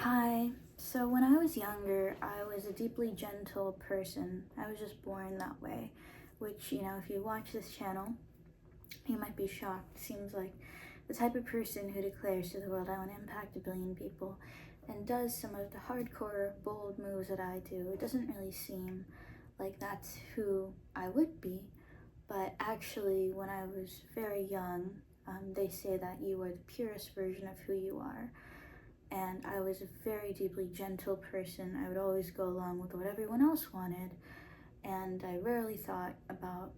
Hi. So when I was younger, I was a deeply gentle person. I was just born that way, which, if you watch this channel, you might be shocked. Seems like the type of person who declares to the world, I want to impact a billion people, and does some of the hardcore, bold moves that I do. It doesn't really seem like that's who I would be, but actually, when I was very young, they say that you are the purest version of who you are, and I was a very deeply gentle person. I would always go along with what everyone else wanted, and I rarely thought about,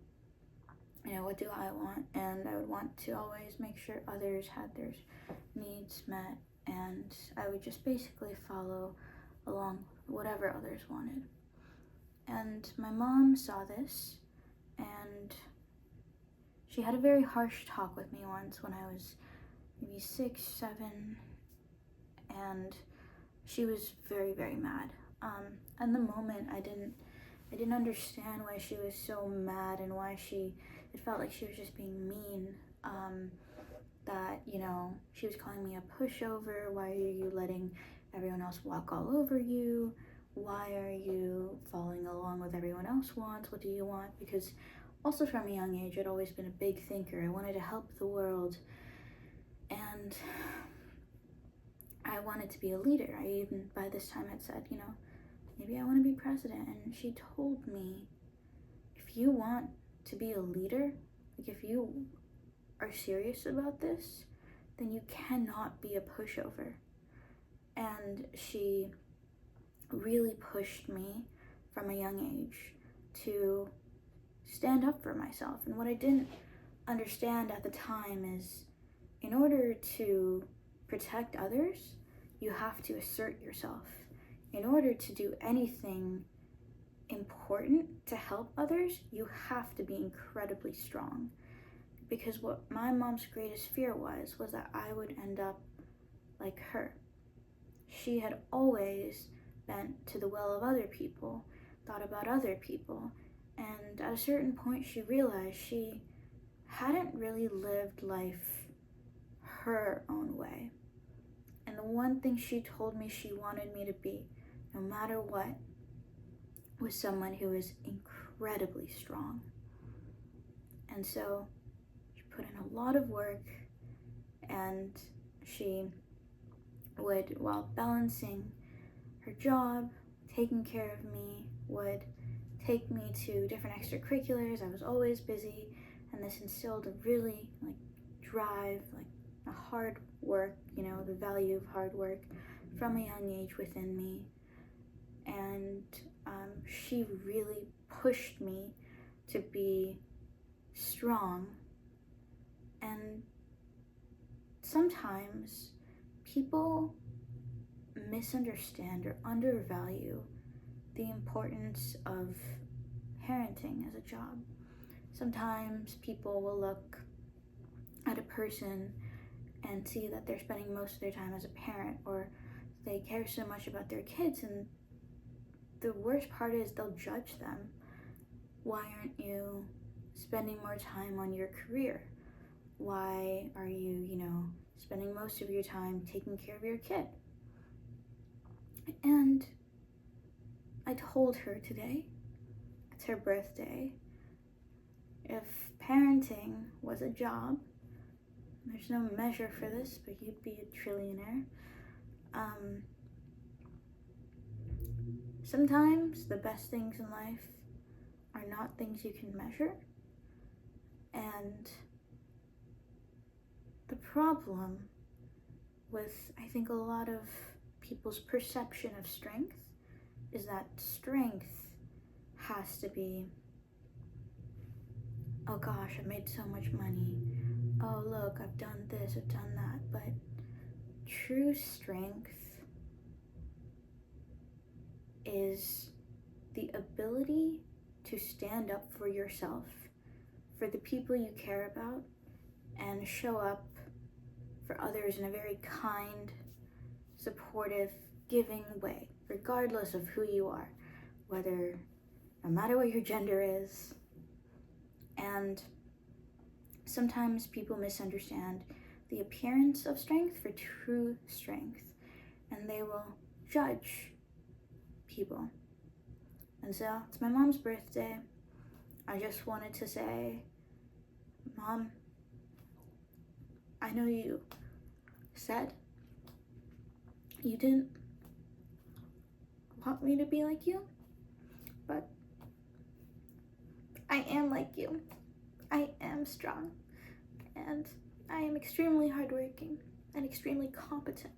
what do I want? And I would want to always make sure others had their needs met, and I would just basically follow along whatever others wanted. And my mom saw this, and she had a very harsh talk with me once when I was maybe 6, 7, and she was very, very mad. In the moment, I didn't understand why she was so mad and why it felt like she was just being mean. That, she was calling me a pushover. Why are you letting everyone else walk all over you? Why are you following along with everyone else wants? What do you want? Because also from a young age, I'd always been a big thinker. I wanted to help the world, and I wanted to be a leader. I even by this time had said, maybe I want to be president. And she told me, if you want to be a leader, like if you are serious about this, then you cannot be a pushover. And she really pushed me from a young age to stand up for myself. And what I didn't understand at the time is, in order to protect others, you have to assert yourself. In order to do anything important to help others, you have to be incredibly strong. Because what my mom's greatest fear was that I would end up like her. She had always bent to the will of other people, thought about other people, and at a certain point she realized she hadn't really lived life her own way. And the one thing she told me she wanted me to be, no matter what, was someone who was incredibly strong. And so she put in a lot of work, and she would, while balancing her job, taking care of me, would take me to different extracurriculars. I was always busy, and this instilled a really drive, a hard work, the value of hard work from a young age within me. And she really pushed me to be strong. And sometimes people misunderstand or undervalue the importance of parenting as a job. Sometimes people will look at a person and see that they're spending most of their time as a parent, or they care so much about their kids, and the worst part is they'll judge them. Why aren't you spending more time on your career? Why are you, spending most of your time taking care of your kid? And I told her today, it's her birthday, if parenting was a job, there's no measure for this, but you'd be a trillionaire. Sometimes the best things in life are not things you can measure. And the problem with, I think, a lot of people's perception of strength is that strength has to be, oh gosh, I made so much money. Oh look, I've done this, I've done that. But true strength is the ability to stand up for yourself, for the people you care about, and show up for others in a very kind, supportive, giving way, regardless of who you are, no matter what your gender is. And sometimes people misunderstand the appearance of strength for true strength. and they will judge people. And so it's my mom's birthday. I just wanted to say, Mom, I know you said you didn't want me to be like you, but I am like you. I am strong, and I am extremely hardworking and extremely competent.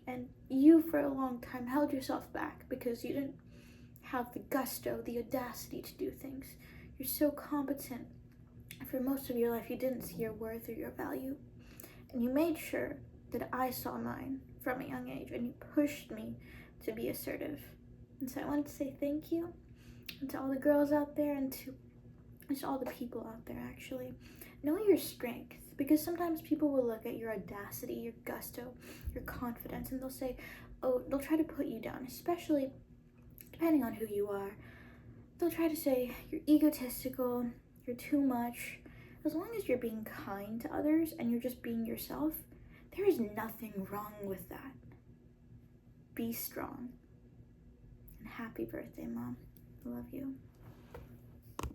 And you, for a long time, held yourself back because you didn't have the gusto, the audacity to do things. You're so competent. For most of your life, you didn't see your worth or your value. And you made sure that I saw mine from a young age, and you pushed me to be assertive. And so I wanted to say thank you, and to all the girls out there, and to just all the people out there, actually. Know your strength, because sometimes people will look at your audacity, your gusto, your confidence, and they'll say, oh, they'll try to put you down, especially depending on who you are. They'll try to say you're egotistical, you're too much. As long as you're being kind to others and you're just being yourself, there is nothing wrong with that. Be strong. And happy birthday, Mom. I love you.